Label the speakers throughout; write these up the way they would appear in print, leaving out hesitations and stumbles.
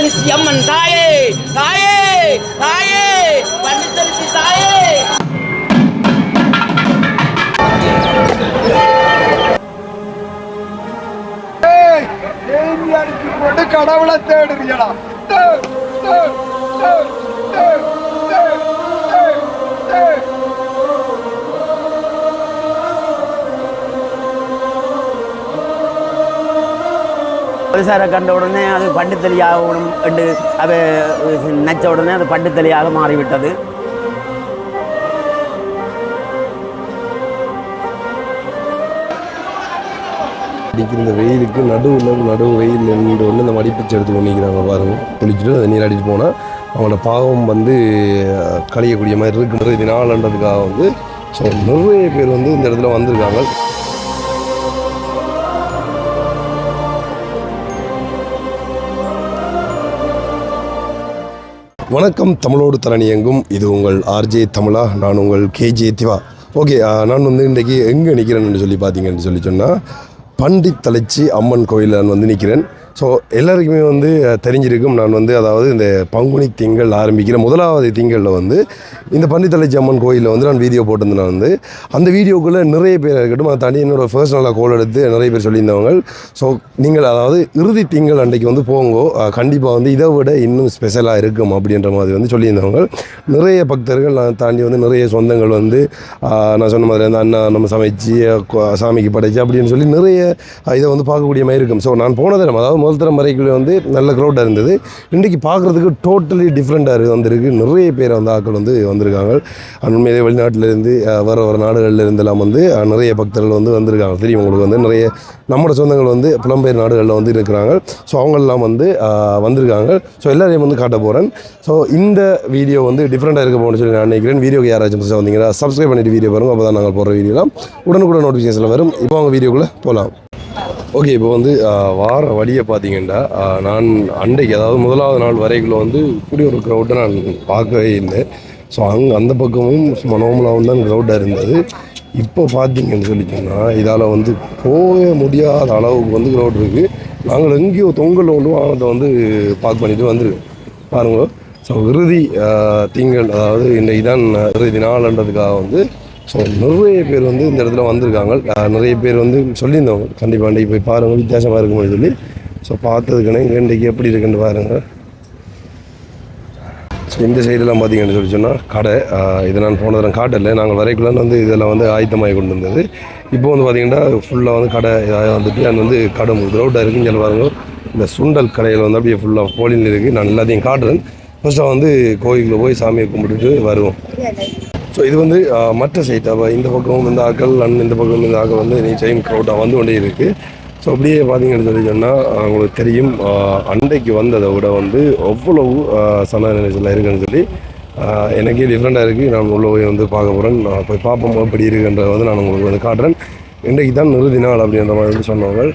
Speaker 1: பண்டித்தரிசி அம்மன் தாயே தாயே தாயே பண்டித்தரிசி தாயே.
Speaker 2: போட்டு கடவுளை தேடுறியடா.
Speaker 1: விவசாய கண்ட உடனே அது பண்டுத்தலியாகணும் என்று அது நச்ச உடனே அது பண்டுத்தலியாக மாறிவிட்டது.
Speaker 3: இந்த வெயிலுக்கு நடுவு வெயில் நின்று ஒன்று இந்த மடிப்பிச்சு எடுத்து கொண்டிருக்கிறாங்க பாருங்க. குளிச்சுட்டு அதை நீராடிட்டு போனால் அவங்களோட பாவம் வந்து கழியக்கூடிய மாதிரி இருக்குன்றது இது நாள்ன்றதுக்காக வந்து ஸோ நிறைய பேர் வந்து இந்த இடத்துல வந்திருக்காங்க. வணக்கம், தமிழோடு தரணி எங்கும். இது உங்கள் ஆர்ஜே தமிழா, நான் உங்கள் கேஜே திவா. ஓகே, நான் வந்து இன்றைக்கி எங்கே நிற்கிறேன்னு சொல்லி பார்த்தீங்கன்னு சொன்னால் பண்டித்தலைச்சி அம்மன் கோயிலில் நான் வந்து நிற்கிறேன். ஸோ எல்லாருக்குமே வந்து தெரிஞ்சிருக்கும், நான் வந்து அதாவது இந்த பங்குனி திங்கள் ஆரம்பிக்கிற முதலாவது திங்களில் வந்து இந்த பண்டித்தலைச்சி அம்மன் கோயிலில் வந்து நான் வீடியோ போட்டிருந்தேன். நான் வந்து அந்த வீடியோக்குள்ளே நிறைய பேர் இருக்கட்டும், அதை தாண்டி என்னோடய பர்சனலாக கோல் எடுத்து நிறைய பேர் சொல்லியிருந்தவங்க. ஸோ நீங்கள் அதாவது இறுதி திங்கள் அன்றைக்கு வந்து போங்கோ, கண்டிப்பாக வந்து இதை விட இன்னும் ஸ்பெஷலாக இருக்கும் அப்படின்ற மாதிரி வந்து சொல்லியிருந்தவங்க நிறைய பக்தர்கள். நான் தாண்டி வந்து நிறைய சொந்தங்கள் வந்து நான் சொன்ன மாதிரி அந்த அண்ணா நம்ம சமைச்சு சாமிக்கு படைச்சு அப்படின்னு சொல்லி நிறைய இதை வந்து பார்க்கக்கூடிய மாதிரி இருக்கும். ஸோ நான் போன தரம் அதாவது முதல் தரம் வரைக்குள்ளே வந்து நல்ல க்ரௌடாக இருந்தது. இன்றைக்கி பார்க்குறதுக்கு டோட்டலி டிஃப்ரெண்ட்டாக வந்திருக்கு. நிறைய பேர் வந்து ஆட்கள் வந்து வந்திருக்காங்க. உண்மையிலே வெளிநாட்டிலேருந்து வர நாடுகளில் இருந்தெல்லாம் வந்து நிறைய பக்தர்கள் வந்து வந்திருக்காங்க. தெரியும் உங்களுக்கு வந்து நிறைய நம்மளோட சொந்தங்கள் வந்து புலம்பெயர் நாடுகளில் வந்து இருக்கிறாங்க. ஸோ அவங்களெல்லாம் வந்து வந்திருக்காங்க. ஸோ எல்லாரையும் வந்து காட்ட போகிறேன். ஸோ இந்த வீடியோ வந்து டிஃப்ரெண்ட்டாக இருக்க போகணும்னு சொல்லி நான் நினைக்கிறேன். வீடியோக்கு யாராச்சும் புதுசாக வந்தீங்கன்னா சப்ஸ்கிரைப் பண்ணிட்டு வீடியோ பாருங்கள். அப்போ தான் நாங்கள் போடுற வீடியோலாம் உடனுக்குடன் நோட்டிஃபிகேஷனில் வரும். இப்போ அவங்க வீடியோக்குள்ளே போகலாம். ஓகே, இப்போ வந்து வார வழியை பார்த்தீங்கன்னா நான் அன்றைக்கு அதாவது முதலாவது நாள் வரைக்குள்ள வந்து இப்படி ஒரு க்ரௌட்டை நான் பார்க்கவே இல்லை. ஸோ அந்த பக்கமும் மனோமலாவும் தான் க்ரௌட்டாக இருந்தது. இப்போ பார்த்தீங்கன்னு சொல்லி சொன்னால் இதால் வந்து போக முடியாத அளவுக்கு வந்து க்ரௌட் இருக்குது. நாங்கள் எங்கேயோ தொங்கல் ஒன்றும் அதை வந்து பார்க் பண்ணிட்டு வந்துருக்கோம் பாருங்க. ஸோ இறுதி திங்கள் அதாவது இன்றைக்கு தான் இறுதி நாள்ன்றதுக்காக வந்து ஸோ நிறைய பேர் வந்து இந்த இடத்துல வந்திருக்காங்க. நிறைய பேர் வந்து சொல்லியிருந்தவங்க கண்டிப்பாக இன்றைக்கி போய் பாருங்கள் வித்தியாசமாக இருக்குன்னு சொல்லி. ஸோ பார்த்ததுக்குன்னு இன்றைக்கி எப்படி இருக்குன்னு பாருங்கள். ஸோ இந்த சைடெல்லாம் பார்த்தீங்கன்னு சொல்லி சொன்னால் கடை இதை நான் போன தரம் காட்டலை. நாங்கள் வரைக்குள்ளான்னு வந்து இதெல்லாம் வந்து ஆயத்தமாகி கொண்டு வந்தது. இப்போ வந்து பார்த்திங்கன்னா ஃபுல்லாக வந்து கடை வந்துட்டு அது வந்து கடை க்ரௌட்டாக இருக்குன்னு சொல்லி பாருங்கள். இந்த சுண்டல் கடையில் வந்து அப்படியே ஃபுல்லாக போலியில் இருக்குது. நான் எல்லாத்தையும் காட்டுறேன். ஃபஸ்ட்டாக வந்து கோயிலுக்குள்ளே போய் சாமியை கும்பிட்டுட்டு வருவோம். ஸோ இது வந்து மற்ற சைட் இந்த பக்கம் இந்த ஆக்கள் இந்த பக்கம் இந்த ஆக்கள் வந்து நீ டைம் க்ரௌட்டாக வந்து கொண்டே இருக்குது. ஸோ அப்படியே பார்த்தீங்கன்னு சொல்லி சொன்னால் உங்களுக்கு தெரியும் அன்றைக்கு வந்ததை விட வந்து அவ்வளவு சன நிலையில் இருக்குன்னு சொல்லி எனக்கே டிஃப்ரெண்ட்டாக இருக்குது. நான் உள்ள போய் வந்து பார்க்க போகிறேன். நான் போய் பார்ப்போம் எப்படி இருக்குன்றதை வந்து நான் உங்களுக்கு வந்து காட்டுறேன். இன்றைக்கு தான் இறுதி நாள் அப்படின்ற மாதிரி வந்து சொன்னவங்க.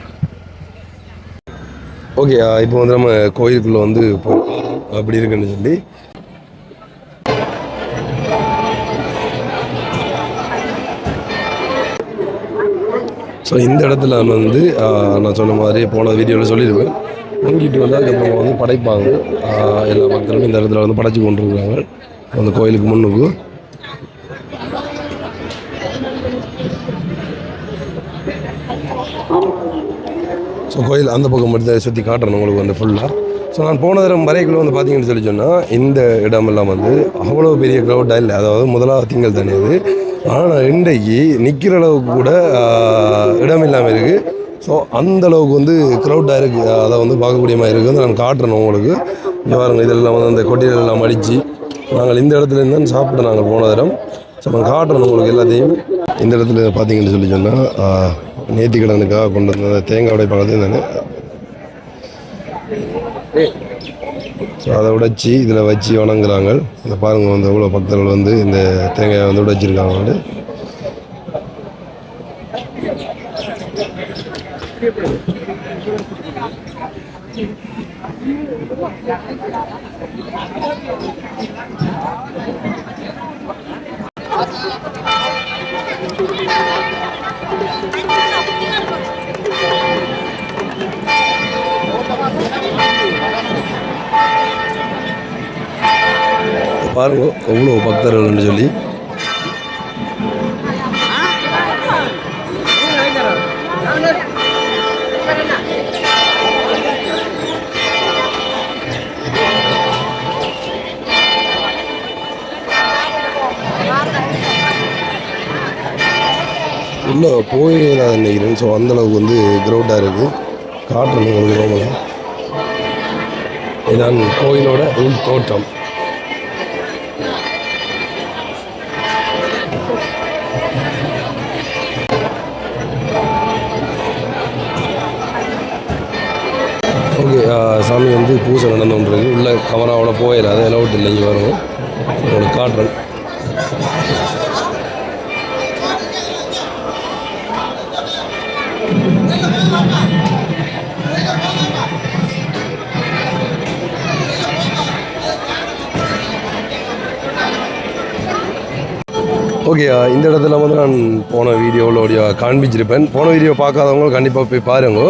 Speaker 3: ஓகே, இப்போ வந்து நம்ம கோயிலுக்குள்ளே வந்து போய் அப்படி இருக்குன்னு சொல்லி ஸோ இந்த இடத்துல வந்து நான் சொன்ன மாதிரி போன வீடியோவில் சொல்லிடுவேன். பொங்கிட்டு வந்து அதுக்கப்புறமா வந்து படைப்பாங்க. எல்லா மக்களும் இந்த இடத்துல வந்து படைச்சி கொண்டிருக்கிறாங்க அந்த கோயிலுக்கு முன்னுக்கு. ஸோ கோயில் அந்த பக்கம் மட்டும் சுற்றி காட்டுறேன் உங்களுக்கு வந்து ஃபுல்லாக. ஸோ நான் போன தரம் வரைக்குள்ள வந்து பார்த்தீங்கன்னு சொல்லி சொன்னால் இந்த இடமெல்லாம் வந்து அவ்வளோ பெரிய க்ரௌட்டாக இல்லை. அதாவது முதலாவது திங்கள் தானே அது. ஆனால் இன்றைக்கு நிற்கிற அளவுக்கு கூட இடம் இல்லாமல் இருக்குது. ஸோ அந்தளவுக்கு வந்து க்ரௌட்டாக இருக்குது. அதை வந்து பார்க்கக்கூடிய மாதிரி இருக்குது. வந்து நான் காட்டுறேன் உங்களுக்கு. இங்கே பாருங்கள், இதெல்லாம் வந்து அந்த கொட்டிலெல்லாம் அடித்து நாங்கள் இந்த இடத்துலேருந்து தான் சாப்பிட்டு நாங்கள் போன தரம். ஸோ நான் காட்டுறேன் உங்களுக்கு எல்லாத்தையும். இந்த இடத்துல பார்த்தீங்கன்னு சொல்லி சொன்னால் நேர்த்திக்கடனுக்காக கொண்டு வந்த தேங்காய் உடைப்பாங்க தானே. ஸோ அதை உடைச்சி இதில் வச்சு வணங்குறாங்க. இதை பாருங்கள் வந்து எவ்வளோ பக்தர்கள் வந்து இந்த தேங்காயை வந்து உடைச்சிருக்காங்க வந்து. பாருங்க எவ்வளோ பக்தர்கள்னு சொல்லி. உள்ளே போயிடாத நினைக்கிறேன். ஸோ அந்தளவுக்கு வந்து க்ரௌடாக இருக்குது. காட்டுறேன் உங்களுக்கு ரோமில். இதான் கோயிலோட உள் தோற்றம். ஓகே, சாமி வந்து பூஜை நடந்து கொண்டிருக்கு. உள்ள கமராவோட போயிடாது, எலவுட் இல்லை. இங்கே வரும் உங்களுக்கு காட்டுறேன். ஓகே, இந்த இடத்துல வந்து நான் போன வீடியோவில் காண்பிச்சிருப்பேன். போன வீடியோ பார்க்காதவங்க கண்டிப்பாக போய் பாருங்க.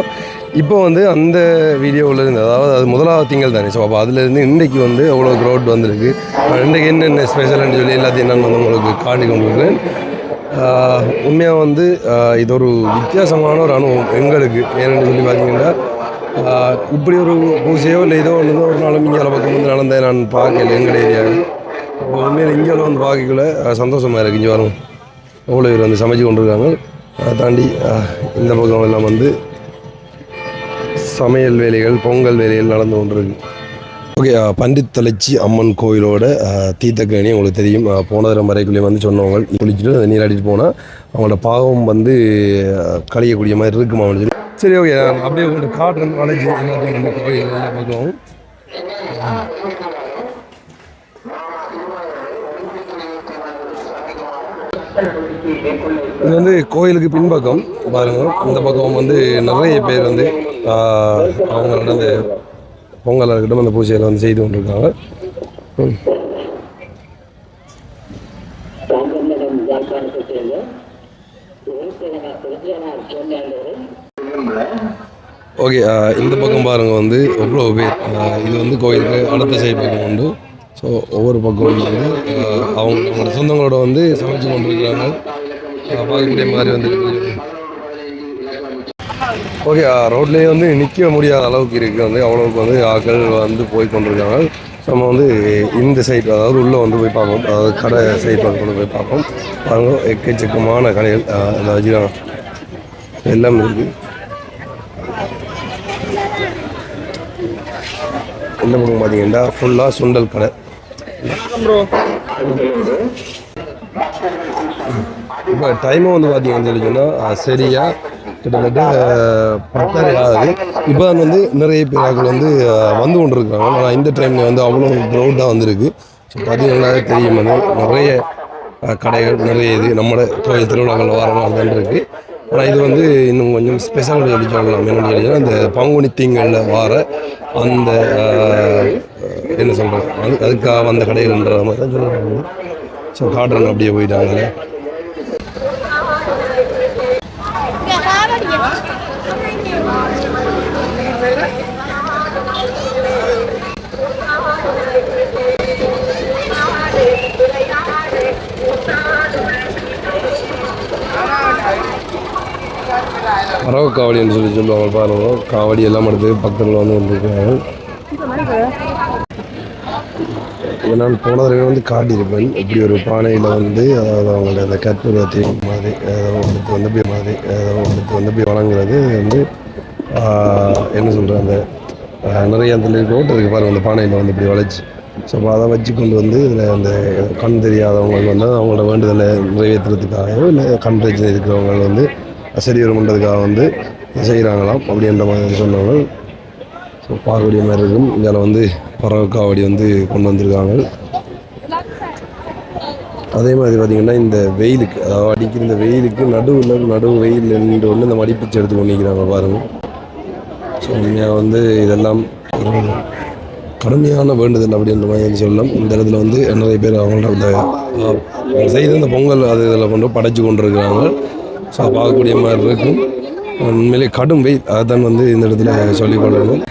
Speaker 3: இப்போ வந்து அந்த வீடியோவில் இருந்து, அதாவது அது முதலாவது திங்கள் தானே. ஸோ அப்போ அதுலேருந்து இன்றைக்கி வந்து எவ்வளோ க்ரௌட் வந்திருக்கு, இன்றைக்கி என்னென்ன ஸ்பெஷல்னு சொல்லி எல்லாத்தையும் நான் வந்து உங்களுக்கு காட்டி கொண்டிருக்கிறேன். உண்மையாக வந்து இது ஒரு வித்தியாசமான ஒரு அனுபவம் எங்களுக்கு. ஏன்னு சொல்லி பார்த்தீங்கன்னா, இப்படி ஒரு பூஜையோ இல்லை ஏதோ ஒன்று ஒரு நாளும் இங்கே பக்கம் வந்து நடந்தேன் நான் பார்க்கல எங்கள் ஏரியாவில். இப்போ உண்மையில் இங்கே வந்து பார்க்கல சந்தோஷமாக இருக்குது. இங்கே வரும் எவ்வளோ பேர் வந்து சமைச்சு கொண்டிருக்காங்க. அதை தாண்டி இந்த பக்கம் எல்லாம் வந்து சமையல் வேலைகள், பொங்கல் வேலைகள் நடந்து கொண்டிருக்கு. ஓகே, பண்டித் தளச்சி அம்மன் கோயிலோட தீர்த்தக்கேணி உங்களுக்கு தெரியும். போன தரம் வரைக்குள்ளேயே வந்து சொன்னவங்க குளிச்சுட்டு அதை நீராடிட்டு போனால் அவங்களோட பாவம் வந்து கழியக்கூடிய மாதிரி இருக்குமா சொல்லி. சரி, ஓகே, அப்படியே உங்களுக்கு காட்டுறேன். அழைச்சி எல்லாத்தையும் இந்த கோயில் பார்க்கவும். இது வந்து கோயிலுக்கு பின்பக்கம் பாருங்கள். இந்த பக்கம் வந்து நிறைய பேர் வந்து அவங்களோட அந்த பொங்கல் இருக்கட்டும் அந்த பூஜையில் வந்து செய்து கொண்டிருக்காங்க. ஓகே, இந்த பக்கம் பாருங்கள் வந்து எவ்வளோ பேர். இது வந்து கோயிலுக்கு அடுத்த சைடு பக்கம் உண்டு. ஸோ ஒவ்வொரு பக்கம் வந்து அவங்களோட சொந்தங்களோட வந்து சமைச்சு கொண்டிருக்கிறாங்க. பார்க்கக்கூடிய மாதிரி வந்து. ஓகே, ரோட்லேயே வந்து நிற்க முடியாத அளவுக்கு இருக்குது. வந்து அவ்வளோவுக்கு வந்து ஆட்கள் வந்து போய் கொண்டிருக்காங்க. நம்ம வந்து இந்த சைடு, அதாவது உள்ளே வந்து போய் பார்ப்போம். அதாவது கடை சைடு வந்து கொண்டு போய் பார்ப்போம். பாருங்க, எக்கச்சக்கமான கடைகள் அதாவது எல்லாம் இருக்குது. இந்த பக்கம் பார்த்தீங்கன்னா ஃபுல்லாக சுண்டல் கடை. இப்போ டைமும் வந்து பார்த்தீங்கன்னு சொல்லி சொன்னால் சரியாக கிட்டத்தட்ட 10:30 ஆகுது. இப்போ தான் வந்து நிறைய பேராக்கள் வந்து கொண்டு இருக்காங்க. ஆனால் இந்த டைமில் வந்து அவ்வளோ க்ரௌடாக வந்துருக்கு. ஸோ பார்த்தீங்கன்னா தெரியும் வந்து நிறைய கடைகள், நிறைய இது நம்மளோட கோயில் திருவிழாக்கள் வாரங்கள் அதுதான் இருக்குது. ஆனால் இது வந்து இன்னும் கொஞ்சம் ஸ்பெஷல் சொல்லி சொல்லலாம். என்னென்னு கேட்டீங்கன்னா, அந்த பங்குனி திங்களில் வார அந்த என்ன சொல்கிறேன், அதுக்காக வந்த கடைகள்ன்ற மாதிரி தான் சொல்லுறாங்க. ஸோ காட்டுறேன், அப்படியே போயிட்டாங்க. மரவ காவடின்னு சொல்லுவாங்க. பாருங்க, காவடி எல்லாம் எடுத்து பக்தர்கள் வந்து வந்துருக்காங்க. நான் போன தடவை வந்து காட்டியிருப்பேன். இப்படி ஒரு பானையில் வந்து அதாவது அவங்களோட அந்த கற்பூரத்தை மாதிரி எடுத்து வந்து இப்படி வழங்குறது வந்து என்ன சொல்கிறேன், அந்த நிறைய அந்த ரோட்டு இருக்குது பாருங்கள், அந்த பானையில் வந்து இப்படி வளைச்சி. ஸோ அதை வச்சு கொண்டு வந்து இதில் அந்த கண் தெரியாதவங்க வந்து அவங்களோட வேண்டுதலை நிறைவேற்றுறதுக்காகவோ இல்லை கண் பிரச்சனை இருக்கிறவங்க வந்து சரி வரும்ன்றதுக்காக வந்து செய்கிறாங்களாம் அப்படின்ற மாதிரி சொன்னவங்க. ஸோ பார்க்கக்கூடிய மாதிரி இருக்கும். இதில் வந்து பறவை காவடி வந்து கொண்டு வந்திருக்காங்க. அதே மாதிரி பார்த்திங்கன்னா இந்த வெயிலுக்கு, அதாவது அடிக்கிற இந்த வெயிலுக்கு நடுவு வெயில் நின்று ஒன்று இந்த மடிப்பிச்சு எடுத்து கொண்டிருக்கிறாங்க பாருங்கள். ஸோ உண்மையாக வந்து இதெல்லாம் ஒரு கடுமையான வேண்டுதல் அப்படின்ற மாதிரி சொல்லலாம். இந்த இடத்துல வந்து நிறைய பேர் அவங்களோட செய்த இந்த பொங்கல் அது இதில் கொண்டு படைச்சு கொண்டு இருக்கிறாங்க. ஸோ பார்க்கக்கூடிய மாதிரி இருக்கும். உண்மையிலே கடும் வெயில், அதுதான் வந்து இந்த இடத்துல சொல்லிக்கொள்ளணும்.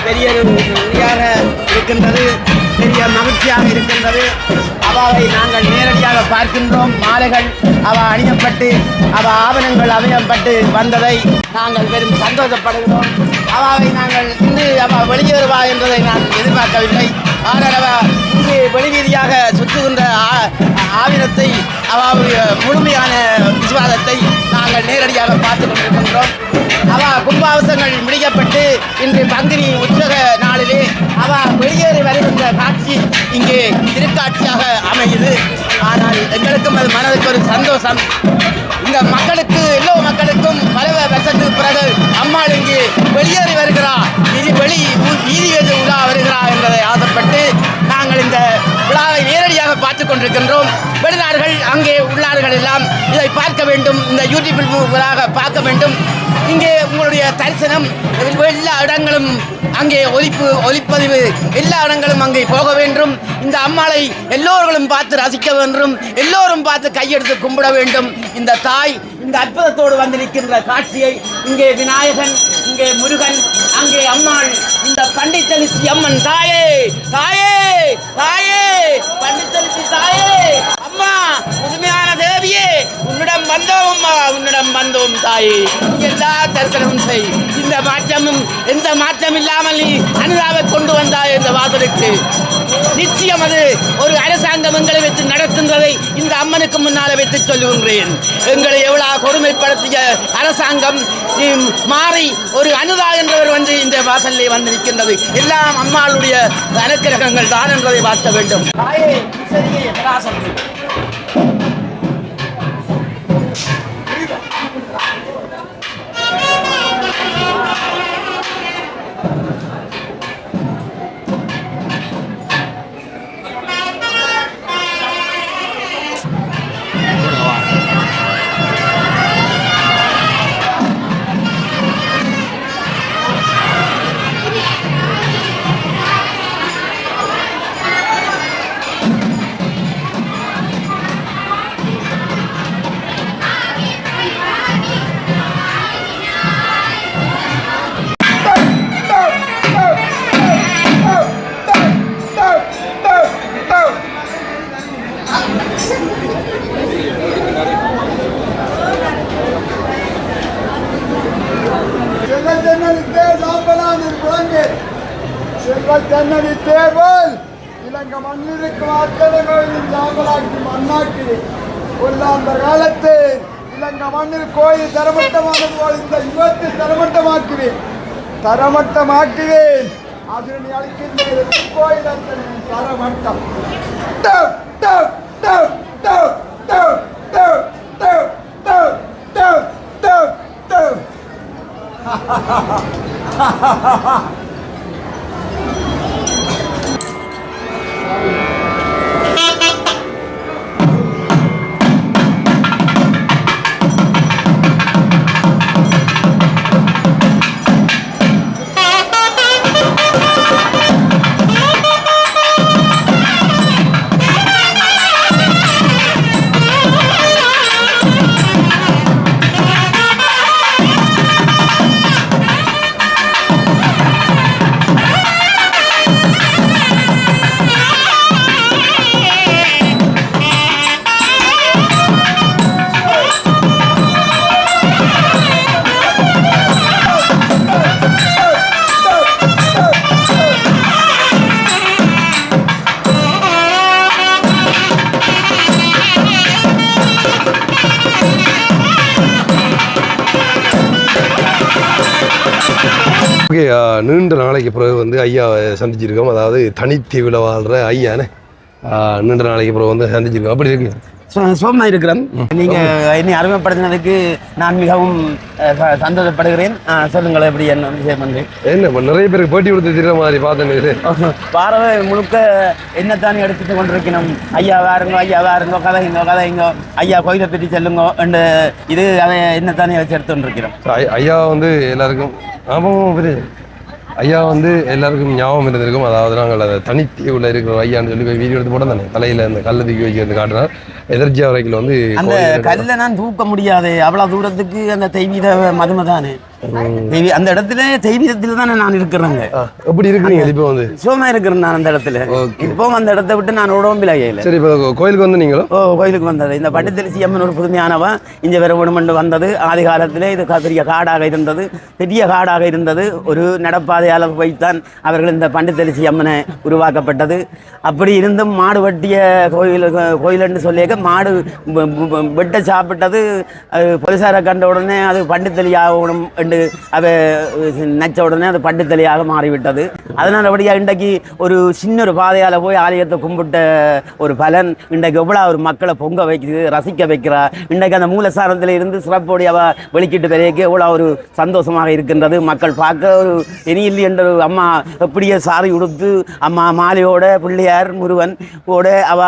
Speaker 1: பெரிய உறுதியாக இருக்கின்றது, பெரிய மகிழ்ச்சியாக இருக்கின்றது. அவாவை நாங்கள் நேரடியாக பார்க்கின்றோம். மாலைகள் அவ அணியப்பட்டு அவ ஆவணங்கள் அவயப்பட்டு வந்ததை நாங்கள் பெரும் சந்தோஷப்படுகிறோம். அவாவை நாங்கள் இன்று அவ வெளியேறுவா என்பதை நான் எதிர்பார்க்கவில்லை. ஆனால் அவ இங்கு வெளிவீதியாக சுற்றுகின்ற ஆவினத்தை அவருடைய முழுமையான விசுவாசத்தை நாங்கள் நேரடியாக பார்த்து கொண்டிருக்கின்றோம். அவ கும்பாவசங்கள் முடிக்கப்பட்டு இன்று பங்குனி உற்சவ நாளிலே அவ வெளியேறி வருகின்ற காட்சி இங்கே திருக்காட்சியாக அமையுது. ஆனால் எங்களுக்கும் அது மனதுக்கு ஒரு சந்தோஷம். இந்த மக்களுக்கு எல்லோ மக்களுக்கும் பல வருஷத்துக்கு பிறகு அம்மாள் இங்கு வெளியேறி வருகிறார், வீதி உலா வருகிறார் என்பதை ஆசைப்பட்டு நாங்கள் இந்த விழாவை நேரடியாக பார்த்து கொண்டிருக்கின்றோம். வெளிநாடுகள் அங்கே உள்ளார்கள் எல்லாம் இதை பார்க்க வேண்டும், இந்த யூடியூபில் பார்க்க வேண்டும். இங்கே உங்களுடைய தரிசனம் எல்லா இடங்களும் அங்கே ஒலிப்பதிவு எல்லா இடங்களும் அங்கே போக வேண்டும். இந்த அம்மாளை எல்லோர்களும் பார்த்து ரசிக்க வேண்டும், எல்லோரும் பார்த்து கையெடுத்து கும்பிட வேண்டும். இந்த தாய் இந்த அற்புதத்தோடு வந்து நிற்கின்ற காட்சியை இங்கே விநாயகன், இங்கே முருகன், அங்கே அம்மாள், இந்த பண்டித்தலிசி அம்மன் தாயே தாயே தாயே பண்டித்தலிசி தாயே அம்மா முழுமையான தேவியே உன்னிடம் வந்தோம் அம்மா, உன்னிடம் வந்தோம் தாயே, எல்லா தரிசனமும் செய். இந்த மாற்றமும் எந்த மாற்றம் இல்லாமல் நீ அனுதாவை கொண்டு வந்தாய் இந்த வாசலுக்கு. நிச்சயம் அது ஒரு அரசாங்கம் எங்களை வைத்து நடத்துகிறதை இந்த அம்மனுக்கு முன்னால வைத்து சொல்லுகின்றேன். எங்களை எவ்வளவு கொடுமைப்படுத்திய அரசாங்கம் மாறி ஒரு அனுதா என்றவர் வந்து இந்த வாசலிலே வந்து நிற்கின்றது. எல்லாம் அம்மாளுடைய அனுக்கிரகங்கள் தான் என்பதை பார்க்க வேண்டும். தாயே, சரியே, பராசக்தி.
Speaker 2: செல்வச்சன்னதி தேர்தல் இலங்கை மண்ணிற்கு அத்தனை கோயிலின் சாம்பலாக்கி மண்ணாக்கி அந்த காலத்தில் இலங்கை மண்ணில் கோயில் தரமட்டமானது போல் இந்த யுகத்தை தரமட்டமாக்குவேன். அதில் நீ அளிக்கின்ற கோயில் அத்தனை தரமட்டம்.
Speaker 3: ஓகே, நீண்ட நாளைக்கு பிறகு வந்து ஐயாவை சந்திச்சிருக்கோம். அதாவது தனித்தீவில் வாழ்கிற ஐயானே நீண்ட நாளைக்கு பிறகு வந்து சந்திச்சிருக்கோம். அப்படி இருக்கு
Speaker 1: சுகமா இருக்கிறேன். நீங்க என்னை அறிமுகப்படுத்தினதுக்கு நான் மிகவும் சந்தோஷப்படுகிறேன். சொல்லுங்கள், எப்படி என்ன விஷயம் வந்து
Speaker 3: என்ன நிறைய பேருக்கு பேட்டி கொடுத்து திற மாதிரி பார்த்தேன்.
Speaker 1: பாரவை முழுக்க என்னத்தானே எடுத்துட்டு கொண்டிருக்கணும். ஐயா வேறுங்கோ கதைங்கோ ஐயா கோயிலை பற்றி சொல்லுங்க என்று இது அதை என்னத்தானே வச்சு எடுத்து கொண்டிருக்கிறோம்.
Speaker 3: ஐயா வந்து எல்லாருக்கும் ஆமாம் ஐயா வந்து எல்லாருக்கும் ஞாபகம் இருந்திருக்கும். அதாவது நாங்கள் அதை தனித்தீவில் இருக்கிற ஐயான்னு சொல்லி போய் வீடியோ எடுத்து போட தானே தலையில் அந்த கல்லை தூக்கி வச்சு வந்து காட்டுறார். எதிர்ச்சியா வரைக்கும் வந்து
Speaker 1: அந்த கல்லை நான் தூக்க முடியாது, அவ்வளவு தூரத்துக்கு அந்த தெய்வீக மதுமை தானே. அந்த இடத்துல தெய்வீகத்துல தானே நான் இருக்கிறேங்க.
Speaker 3: எப்படி இருக்கிறீங்க இப்போ வந்து?
Speaker 1: சுகமா இருக்கிறேன் நான் அந்த இடத்துல. இப்போ அந்த இடத்த விட்டு நான் உடம்பில் ஆகல.
Speaker 3: சரி, இப்போ கோயிலுக்கு வந்து நீங்களும்?
Speaker 1: கோயிலுக்கு வந்தது இந்த பட்டுத்தெளிச்சி அம்மன் ஒரு புதுமையானவா இங்கே வேற ஒன்று வந்தது. ஆதி காலத்திலே இது பெரிய காடாக இருந்தது. ஒரு நடப்பாதையால் வைத்தான் அவர்கள் இந்த பட்டுத்தெளிச்சி அம்மனை உருவாக்கப்பட்டது. அப்படி இருந்தும் மாடு வெட்டிய கோயில் சொல்லிய மாடு வெட்ட சாப்பிட்டது போலீசாரை கண்ட உடனே அது பண்டுத்தெளியாகணும் என்று அதை நச்ச உடனே அது பண்டுத்தெளியாக மாறிவிட்டது. அதனால் அப்படியாக இன்றைக்கு ஒரு சின்ன ஒரு பாதையால் போய் ஆலயத்தை கும்பிட்ட ஒரு பலன் இன்றைக்கு எவ்வளோ ஒரு மக்களை பொங்க வைக்கிறது, ரசிக்க வைக்கிறா. இன்றைக்கு அந்த மூலஸ்தானத்தில் இருந்து சிறப்போடைய வெளிக்கிட்டு பிறகு எவ்வளோ ஒரு சந்தோஷமாக இருக்கின்றது. மக்கள் பார்க்க ஒரு இனியில்லை என்ற அம்மா எப்படியே சாரி உடுத்து அம்மா மாலையோட பிள்ளையார் முருகன் ஓட அவ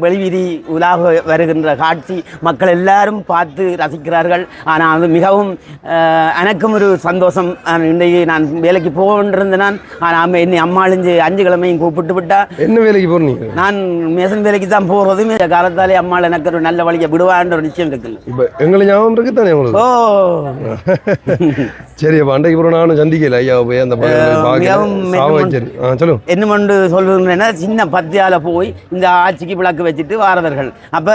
Speaker 1: வெளிவீதி உலாக வருகின்ற காட்சி மக்கள் எல்லாரும் பார்த்து ரசிக்கிறார்கள். ஆனால் அது மிகவும் எனக்கு எனக்கும் ஒரு சந்தோஷம். இன்றைக்கு நான் வேலைக்கு போகின்றிருந்தேன். நான் என்னை அம்மாளிஞ்சு 5 கிழமையும் கூப்பிட்டு விட்டா.
Speaker 3: என்ன வேலைக்கு போறீங்க?
Speaker 1: நான் மேசன் வேலைக்கு தான் போகிறது. இந்த காலத்தாலே அம்மாள் எனக்கு ஒரு நல்ல வழியை விடுவான்ற ஒரு நிச்சயம் இருக்குல்ல.
Speaker 3: இப்போ எங்களை ஞாபகம் இருக்கு தானே உங்களுக்கு? சரி, அப்போ அன்றைக்கு அப்புறம் நானும் சந்திக்கல ஐயா போய் அந்த சொல்லுங்க. என்ன கொண்டு சொல்லுங்கன்னா, சின்ன பத்தியால போய் இந்த ஆட்சிக்கு விளக்கு வச்சுட்டு வாரவர்கள். அப்போ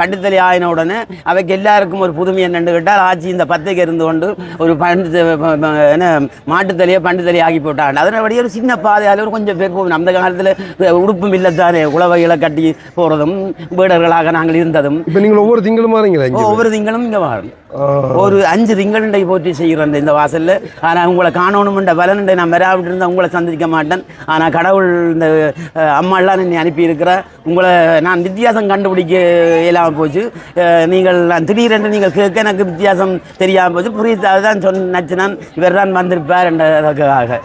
Speaker 3: பண்டித்தலி ஆயின உடனே அவைக்கு எல்லாருக்கும் ஒரு புதுமை என்னென்று கேட்டால், ஆட்சி இந்த பத்திரிக்கை இருந்து கொண்டு ஒரு மாட்டுத்தலியை பண்டித்தலி ஆகி போட்டாங்க. அதனபடியே ஒரு சின்ன பாதையால் ஒரு கொஞ்சம் பேர் போகணும். அந்த காலத்தில் உடுப்பும் இல்லைத்தானே, உழவைகளை கட்டி போகிறதும் வீடர்களாக நாங்கள் இருந்ததும். இப்போ நீங்கள் ஒவ்வொரு திங்களும் மாறீங்களா?
Speaker 1: ஒவ்வொரு திங்களும் இங்கே வாரும். ஒரு 5 திங்களை போற்றி செய்கிறேன் இந்த வாசலில். ஆனால் உங்களை காணணும்ன்ற பலனுண்டை நான் வராவிட்டு இருந்தால் உங்களை சந்திக்க மாட்டேன். ஆனால் கடவுள் இந்த அம்மாலாம் என்னை அனுப்பியிருக்கிற உங்களை நான் வித்தியாசம் கண்டுபிடிக்க இயலாமல் போச்சு. நான் திடீரென்று நீங்கள் கேட்க எனக்கு வித்தியாசம் தெரியாமல் போச்சு. புரியுது, அதுதான் நச்சு நான் இவர் தான் வந்திருப்பார் என்றதுக்காக.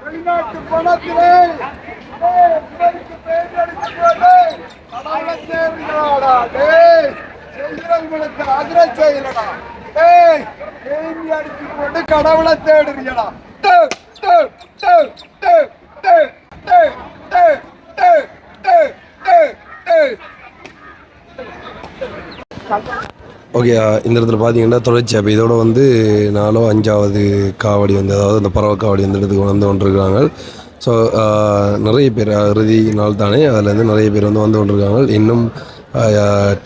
Speaker 2: வெளிநாட்டு பணத்திலே அதிரை செய்யலடா. அடிச்சு போட்டு கடவுளை தேடுறீங்களா?
Speaker 3: ஓகே, இந்த இடத்துல பார்த்தீங்கன்னா தொடர்ச்சி. அப்போ இதோட வந்து 4 5வது காவடி வந்து, அதாவது அந்த பறவை காவடி வந்து இடத்துக்கு வந்து கொண்டிருக்கிறாங்க. ஸோ நிறைய பேர் இறுதி நாள் தானே, அதுலேருந்து நிறைய பேர் வந்து கொண்டிருக்காங்க. இன்னும்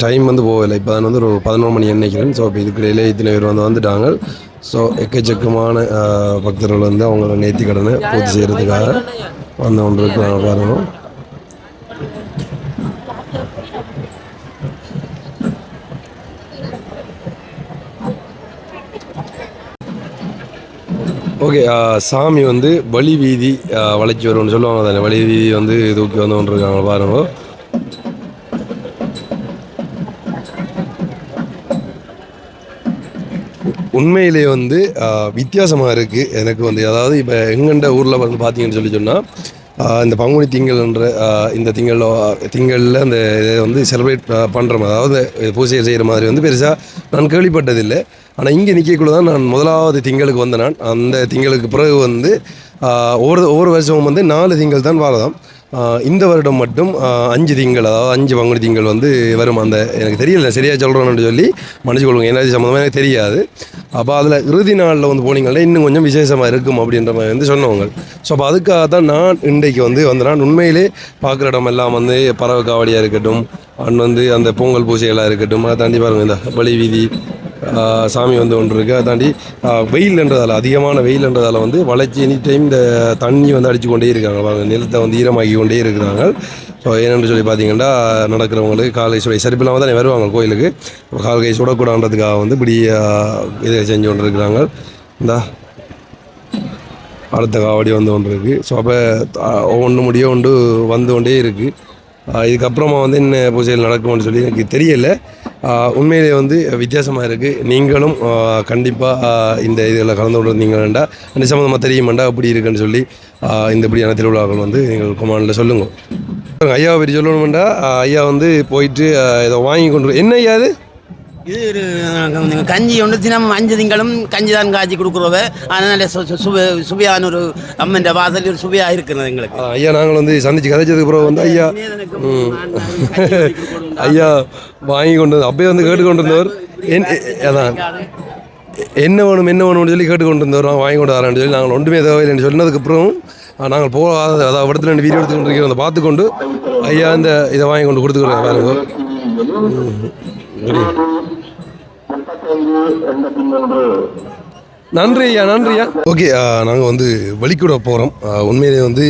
Speaker 3: டைம் வந்து போகலை. இப்போ தான் வந்து ஒரு 11 மணி நினைக்கிறேன். ஸோ இப்போ இதுக்கிடையிலே இத்தனை பேர் வந்து வந்துட்டாங்க. ஸோ எக்கச்சக்கமான பக்தர்கள் வந்து அவங்களோட நேர்த்தி கடனை பூர்த்தி செய்கிறதுக்காக வந்து கொண்டிருக்கிறாங்க பாருங்கள். ஓகே, சாமி வந்து வழி வீதி வளைச்சி வரும்னு சொல்லுவாங்க தானே, வழி வீதி வந்து தூக்கி வந்து கொண்டிருக்காங்க பாருங்க. உண்மையிலே வந்து வித்தியாசமாக இருக்குது எனக்கு வந்து. அதாவது இப்போ எங்கண்ட ஊரில் வந்து பார்த்தீங்கன்னு சொன்னால், இந்த பங்குனி திங்கள்ன்ற இந்த திங்களில் அந்த இதை வந்து செலிப்ரேட் பண்ணுற, அதாவது பூஜை செய்கிற மாதிரி வந்து பெருசாக நான் கேள்விப்பட்டதில்லை. ஆனால் இங்கே நிற்கக்குள்ள தான் நான் முதலாவது திங்களுக்கு வந்தேன். நான் அந்த திங்களுக்கு பிறகு வந்து ஒவ்வொரு வருஷமும் வந்து 4 திங்கள் தான் வாரதாம். இந்த வருடம் மட்டும் 5 திங்கள், அதாவது 5 பங்குனி திங்கள் வந்து வரும். அந்த எனக்கு தெரியல, சரியாக சொல்கிறோன்னு சொல்லி மன்னிச்சு கொள்ளுங்க, என்ன சம்மந்தமாக எனக்கு தெரியாது. அப்போ அதில் இறுதி நாளில் வந்து போனீங்கன்னா இன்னும் கொஞ்சம் விசேஷமாக இருக்கும் அப்படின்ற மாதிரி வந்து சொன்னவங்க. ஸோ அப்போ அதுக்காக தான் நான் இன்றைக்கு வந்து வந்தேன். உண்மையிலே பார்க்குற இடம் எல்லாம் வந்து பறவை காவடியாக இருக்கட்டும், வந்து அந்த பொங்கல் பூஜைகளாக இருக்கட்டும், அதை தாண்டி பாருங்கள் இந்த வழி வீதி சாமி வந்து ஒன்று இருக்குது. அதை தாண்டி வெயில்ன்றதால், அதிகமான வெயில்ன்றதால் வந்து வளைச்சி எனி டைம் இந்த தண்ணி வந்து அடித்து கொண்டே இருக்காங்க பாருங்கள், நிலத்தை வந்து ஈரமாகி கொண்டே இருக்கிறாங்க. ஸோ ஏன்னு சொல்லி பார்த்தீங்கன்னா, நடக்கிறவங்களுக்கு காலை சுடை சரிப்பில்லாமல் தானே வருவாங்க கோயிலுக்கு. கால் கை சுடக்கூடாதுன்றதுக்காக வந்து இப்படி இதை செஞ்சு கொண்டு இருக்கிறாங்க. இந்த அடுத்த காவடி வந்து ஒன்று இருக்குது. ஸோ அப்போ ஒன்று முடிய ஒன்று வந்து கொண்டே இருக்குது. இதுக்கப்புறமா வந்து என்ன பூஜைகள் நடக்கும்னு சொல்லி எனக்கு தெரியலை. உண்மையிலே வந்து வித்தியாசமாக இருக்குது. நீங்களும் கண்டிப்பாக இந்த இதில் கலந்து கொண்டிருந்தீங்கன்னா அந்த சம்மந்தமாக தெரியுமாண்டா அப்படி இருக்குன்னு சொல்லி இந்த இப்படியான திருவிழாக்கள் வந்து நீங்கள் கொமாண்டில் சொல்லுங்கள். ஐயாவை பற்றி சொல்லணுமெண்டா, ஐயா வந்து போயிட்டு இதை வாங்கி கொண்டு, என்ன ஐயா அது?
Speaker 1: இது ஒரு கஞ்சி ஒன்று தினம் 5 திங்களும் கஞ்சி தான் காய்ச்சி கொடுக்குறவ. அதனால சுவையான ஒரு அம்மன் வாசல் ஒரு சுவையாக இருக்கிறது எங்களுக்கு.
Speaker 3: ஐயா நாங்கள் வந்து சந்திச்சு கதைச்சதுக்கு பிறகு வந்து ஐயா வாங்கி கொண்டு வந்து அப்பயே வந்து கேட்டுக்கொண்டு இருந்தவர். அதான் என்ன வேணும்னு சொல்லி கேட்டுக்கொண்டு இருந்தவர். வாங்கி கொண்டு வரேன்னு சொல்லி நாங்கள் ஒன்றுமே தேவையில்லைன்னு சொன்னதுக்கப்புறம் நாங்கள் போகாத, அதாவது இடத்துல 2 வீடியோ எடுத்துக்கொண்டு இருக்கிறோம். அதை பார்த்துக்கொண்டு ஐயா இந்த இதை வாங்கி கொண்டு கொடுத்துக்கிறேன் பாருங்க. நன்றி ஐயா. ஓகே, நாங்கள் வந்து வலிக்கூட போகிறோம். உண்மையிலே வந்து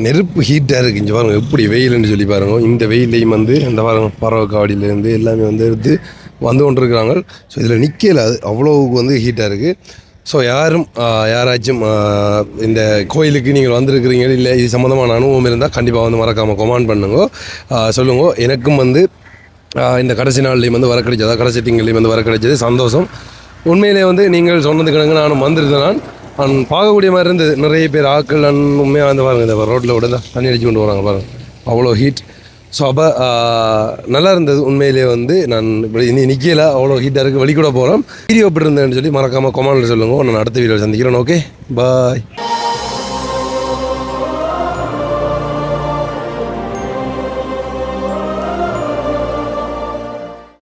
Speaker 3: நெருப்பு ஹீட்டாக இருக்குது. இங்கே பாருங்கள் எப்படி வெயில்னு சொல்லி பாருங்கள். இந்த வெயிலையும் வந்து இந்த பறவை காவடியிலேருந்து எல்லாமே வந்து எடுத்து வந்து கொண்டிருக்கிறாங்க. ஸோ இதில் நிற்கல, அது அவ்வளோவுக்கு வந்து ஹீட்டாக இருக்குது. ஸோ யாராச்சும் இந்த கோயிலுக்கு நீங்கள் வந்திருக்கிறீங்க இல்லை இது சம்மந்தமான அனுபவம் இருந்தால் கண்டிப்பாக வந்து மறக்காமல் கமெண்ட் பண்ணுங்க, சொல்லுங்க. எனக்கும் வந்து இந்த கடைசி நாள்லேயும் வந்து வர கிடைச்சது, அதாவது கடைசி திங்கள்லேயும் வந்து வர கிடைச்சது சந்தோஷம். உண்மையிலே வந்து நீங்கள் சொன்னது கிடங்கு நானும் வந்திருந்தேன். நான் பார்க்கக்கூடிய மாதிரி இருந்தது. நிறைய பேர் ஆக்கள் உண்மையாக வந்து பாருங்கள், இந்த ரோட்டில் விட தான் தண்ணி அடிச்சு கொண்டு வராங்க பாருங்கள், அவ்வளோ ஹீட். ஸோ அப்போ நல்லா இருந்தது உண்மையிலே வந்து. நான் இனி நிற்கல, அவ்வளோ ஹீட்டாக இருக்குது, வெளிக்கூட போகிறோம். வீடியோ எப்படி இருந்தேன்னு சொல்லி மறக்காமல் கமெண்ட்டில் சொல்லுங்கள். நான் அடுத்த வீடியோ சந்திக்கிறேன். ஓகே, பாய்.